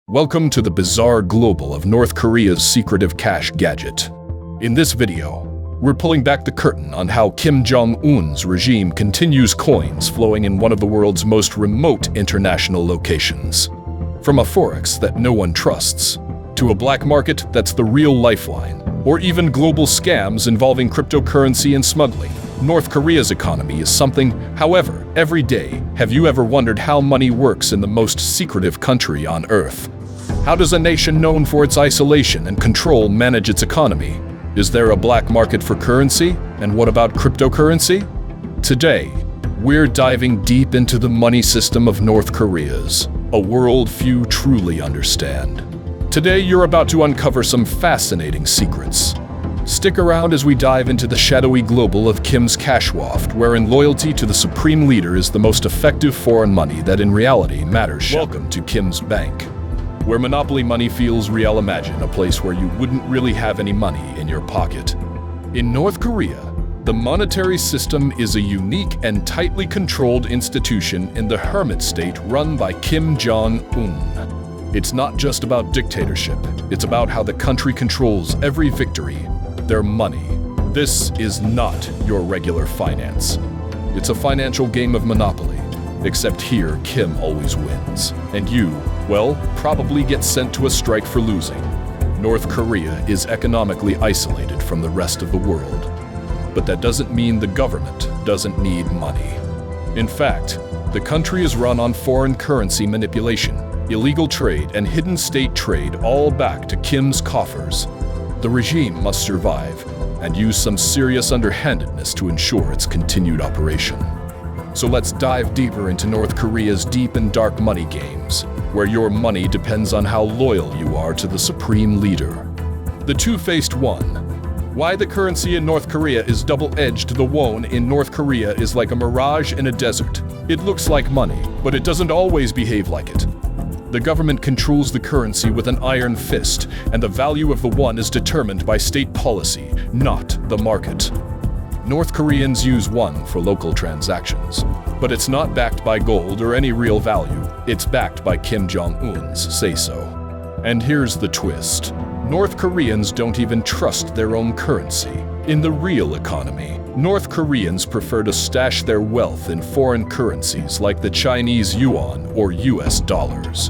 Welcome to the bizarre global of North Korea's secretive cash gadget. In this video, we're pulling back the curtain on how Kim Jong-un's regime continues coins flowing in one of the world's most remote international locations. From a forex that no one trusts, to a black market that's the real lifeline, or even global scams involving cryptocurrency and smuggling, North Korea's economy is something, however, every day. Have you ever wondered how money works in the most secretive country on Earth? How does a nation known for its isolation and control manage its economy? Is there a black market for currency? And what about cryptocurrency? Today, we're diving deep into the money system of North Korea's, a world few truly understand. Today, you're about to uncover some fascinating secrets. Stick around as we dive into the shadowy global of Kim's cash waft, wherein loyalty to the supreme leader is the most effective foreign money that in reality matters. Welcome to Kim's Bank, where monopoly money feels real. Imagine a place where you wouldn't really have any money in your pocket. In North Korea, the monetary system is a unique and tightly controlled institution in the hermit state run by Kim Jong-un. It's not just about dictatorship, it's about how the country controls every victory, their money. This is not your regular finance. It's a financial game of Monopoly, except here Kim always wins. And you, well, probably get sent to a strike for losing. North Korea is economically isolated from the rest of the world. But that doesn't mean the government doesn't need money. In fact, the country is run on foreign currency manipulation, illegal trade, and hidden state trade, all back to Kim's coffers. The regime must survive and use some serious underhandedness to ensure its continued operation. So let's dive deeper into North Korea's deep and dark money games, where your money depends on how loyal you are to the supreme leader. The two-faced one. Why the currency in North Korea is double-edged. The won in North Korea is like a mirage in a desert. It looks like money, but it doesn't always behave like it. The government controls the currency with an iron fist, and the value of the won is determined by state policy, not the market. North Koreans use won for local transactions, but it's not backed by gold or any real value. It's backed by Kim Jong-un's say-so. And here's the twist. North Koreans don't even trust their own currency. In the real economy, North Koreans prefer to stash their wealth in foreign currencies like the Chinese yuan or US dollars.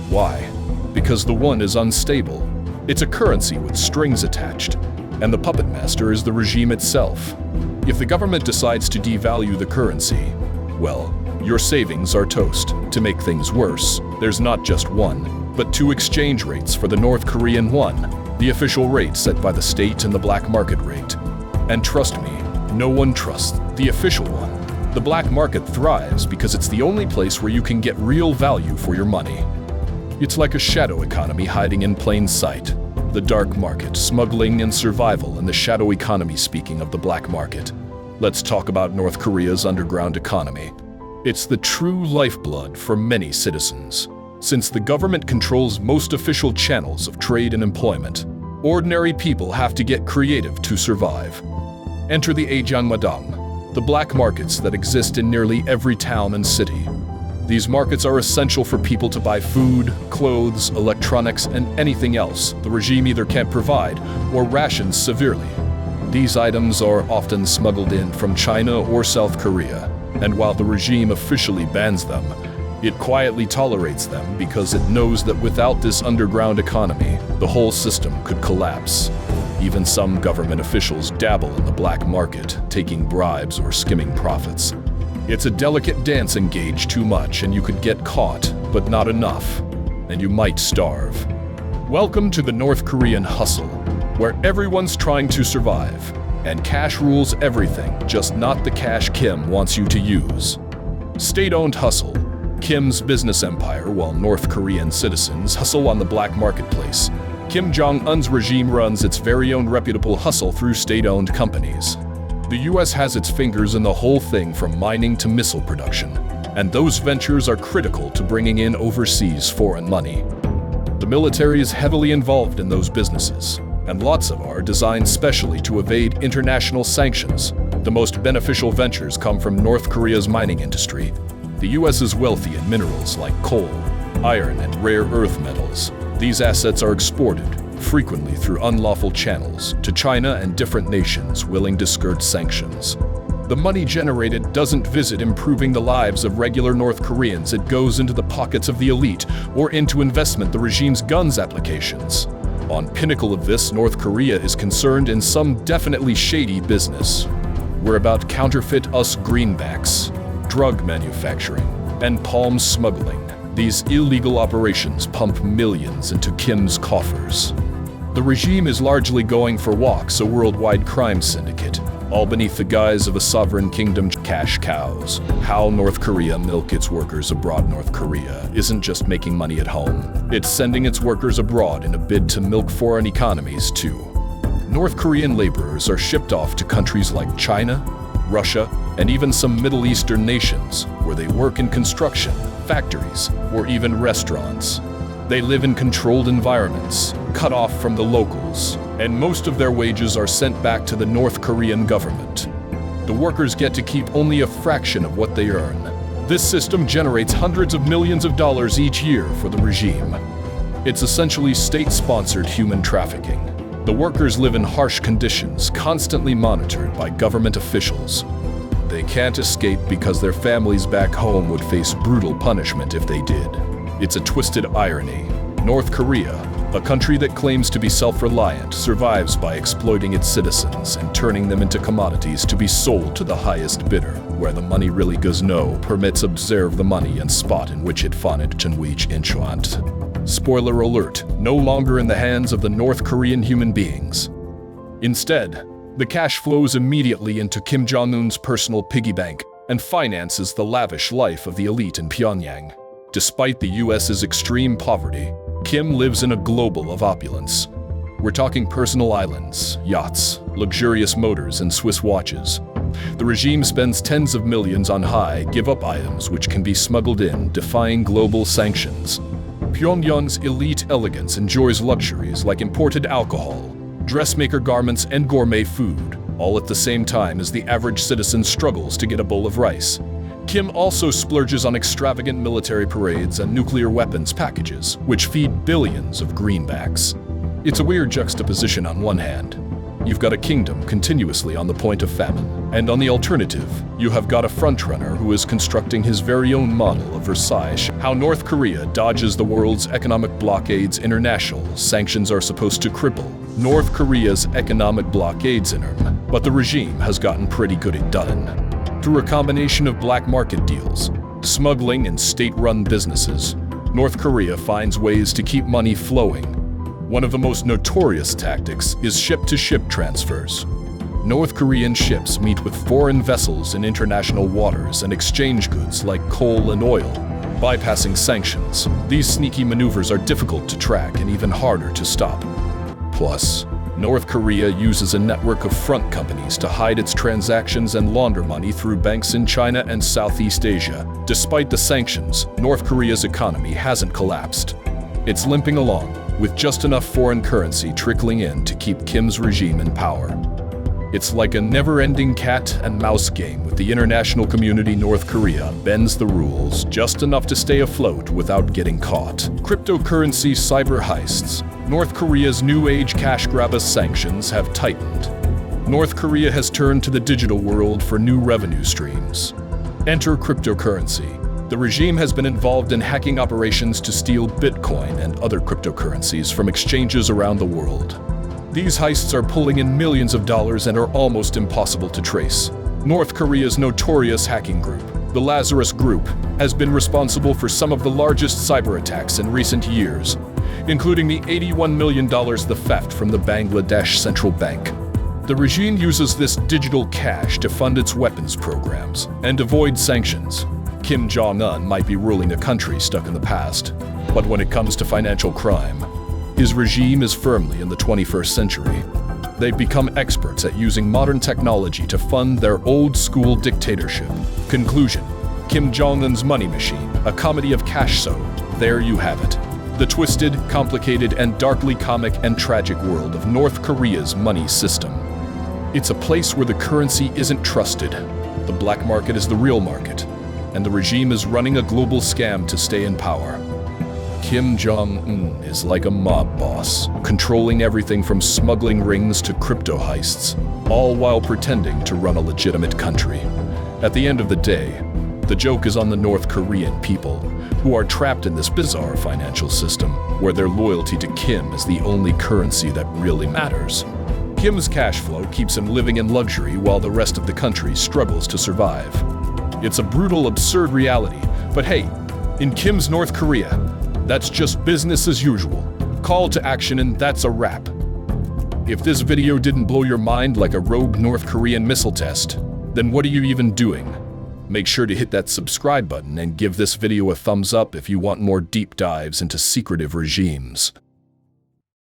Why? Because the won is unstable. It's a currency with strings attached, and the puppet master is the regime itself. If the government decides to devalue the currency, well, your savings are toast. To make things worse, there's not just one, but two exchange rates for the North Korean won, the official rate set by the state and the black market rate. And trust me, no one trusts the official one. The black market thrives because it's the only place where you can get real value for your money. It's like a shadow economy hiding in plain sight. The dark market, smuggling and survival, and the shadow economy. Speaking of the black market, let's talk about North Korea's underground economy. It's the true lifeblood for many citizens. Since the government controls most official channels of trade and employment, ordinary people have to get creative to survive. Enter the Ajangmadang, the black markets that exist in nearly every town and city. These markets are essential for people to buy food, clothes, electronics, and anything else the regime either can't provide or rations severely. These items are often smuggled in from China or South Korea, and while the regime officially bans them, it quietly tolerates them because it knows that without this underground economy, the whole system could collapse. Even some government officials dabble in the black market, taking bribes or skimming profits. It's a delicate dance. Engage too much and you could get caught, but not enough, and you might starve. Welcome to the North Korean hustle, where everyone's trying to survive, and cash rules everything, just not the cash Kim wants you to use. State-owned hustle, Kim's business empire, while North Korean citizens hustle on the black marketplace. Kim Jong-un's regime runs its very own reputable hustle through state-owned companies. The US has its fingers in the whole thing, from mining to missile production, and those ventures are critical to bringing in overseas foreign money. The military is heavily involved in those businesses, and lots of are designed specially to evade international sanctions. The most beneficial ventures come from North Korea's mining industry. The US is wealthy in minerals like coal, iron, and rare earth metals. These assets are exported, frequently through unlawful channels, to China and different nations willing to skirt sanctions. The money generated doesn't visit improving the lives of regular North Koreans. It goes into the pockets of the elite or into investment the regime's guns applications. On pinnacle of this, North Korea is concerned in some definitely shady business. We're about counterfeit US greenbacks, drug manufacturing, and palm smuggling. These illegal operations pump millions into Kim's coffers. The regime is largely going for walks, a worldwide crime syndicate, all beneath the guise of a sovereign kingdom. Cash cows. How North Korea milk its workers abroad. North Korea isn't just making money at home. It's sending its workers abroad in a bid to milk foreign economies too. North Korean laborers are shipped off to countries like China, Russia, and even some Middle Eastern nations where they work in construction, factories, or even restaurants. They live in controlled environments, cut off from the locals, and most of their wages are sent back to the North Korean government. The workers get to keep only a fraction of what they earn. This system generates hundreds of millions of dollars each year for the regime. It's essentially state-sponsored human trafficking. The workers live in harsh conditions, constantly monitored by government officials. They can't escape because their families back home would face brutal punishment if they did. It's a twisted irony. North Korea, a country that claims to be self-reliant, survives by exploiting its citizens and turning them into commodities to be sold to the highest bidder. Where the money really goes, no permits observe the money and spot in which it found Chenwich Inchuant. Spoiler alert, no longer in the hands of the North Korean human beings. Instead, the cash flows immediately into Kim Jong-un's personal piggy bank and finances the lavish life of the elite in Pyongyang. Despite the US's extreme poverty, Kim lives in a global of opulence. We're talking personal islands, yachts, luxurious motors, and Swiss watches. The regime spends tens of millions on high-give-up items which can be smuggled in, defying global sanctions. Pyongyang's elite elegance enjoys luxuries like imported alcohol, dressmaker garments, and gourmet food, all at the same time as the average citizen struggles to get a bowl of rice. Kim also splurges on extravagant military parades and nuclear weapons packages, which feed billions of greenbacks. It's a weird juxtaposition. On one hand, you've got a kingdom continuously on the point of famine, and on the alternative, you have got a frontrunner who is constructing his very own model of Versailles. How North Korea dodges the world's economic blockades. International sanctions are supposed to cripple North Korea's economic blockades but the regime has gotten pretty good at done. Through a combination of black market deals, smuggling, and state-run businesses, North Korea finds ways to keep money flowing. One of the most notorious tactics is ship-to-ship transfers. North Korean ships meet with foreign vessels in international waters and exchange goods like coal and oil, bypassing sanctions. These sneaky maneuvers are difficult to track and even harder to stop. Plus, North Korea uses a network of front companies to hide its transactions and launder money through banks in China and Southeast Asia. Despite the sanctions, North Korea's economy hasn't collapsed. It's limping along, with just enough foreign currency trickling in to keep Kim's regime in power. It's like a never-ending cat and mouse game with the international community. North Korea bends the rules just enough to stay afloat without getting caught. Cryptocurrency cyber heists. North Korea's new age cash grab sanctions have tightened. North Korea has turned to the digital world for new revenue streams. Enter cryptocurrency. The regime has been involved in hacking operations to steal Bitcoin and other cryptocurrencies from exchanges around the world. These heists are pulling in millions of dollars and are almost impossible to trace. North Korea's notorious hacking group, the Lazarus Group, has been responsible for some of the largest cyber attacks in recent years, including the $81 million theft from the Bangladesh Central Bank. The regime uses this digital cash to fund its weapons programs and avoid sanctions. Kim Jong-un might be ruling a country stuck in the past, but when it comes to financial crime, his regime is firmly in the 21st century. They've become experts at using modern technology to fund their old-school dictatorship. Conclusion: Kim Jong-un's Money Machine, a comedy of cash. So, there you have it. The twisted, complicated, and darkly comic and tragic world of North Korea's money system. It's a place where the currency isn't trusted. The black market is the real market, and the regime is running a global scam to stay in power. Kim Jong-un is like a mob boss, controlling everything from smuggling rings to crypto heists, all while pretending to run a legitimate country. At the end of the day, the joke is on the North Korean people, who are trapped in this bizarre financial system, where their loyalty to Kim is the only currency that really matters. Kim's cash flow keeps him living in luxury while the rest of the country struggles to survive. It's a brutal, absurd reality, but hey, in Kim's North Korea, that's just business as usual. Call to action and that's a wrap. If this video didn't blow your mind like a rogue North Korean missile test, then what are you even doing? Make sure to hit that subscribe button and give this video a thumbs up if you want more deep dives into secretive regimes.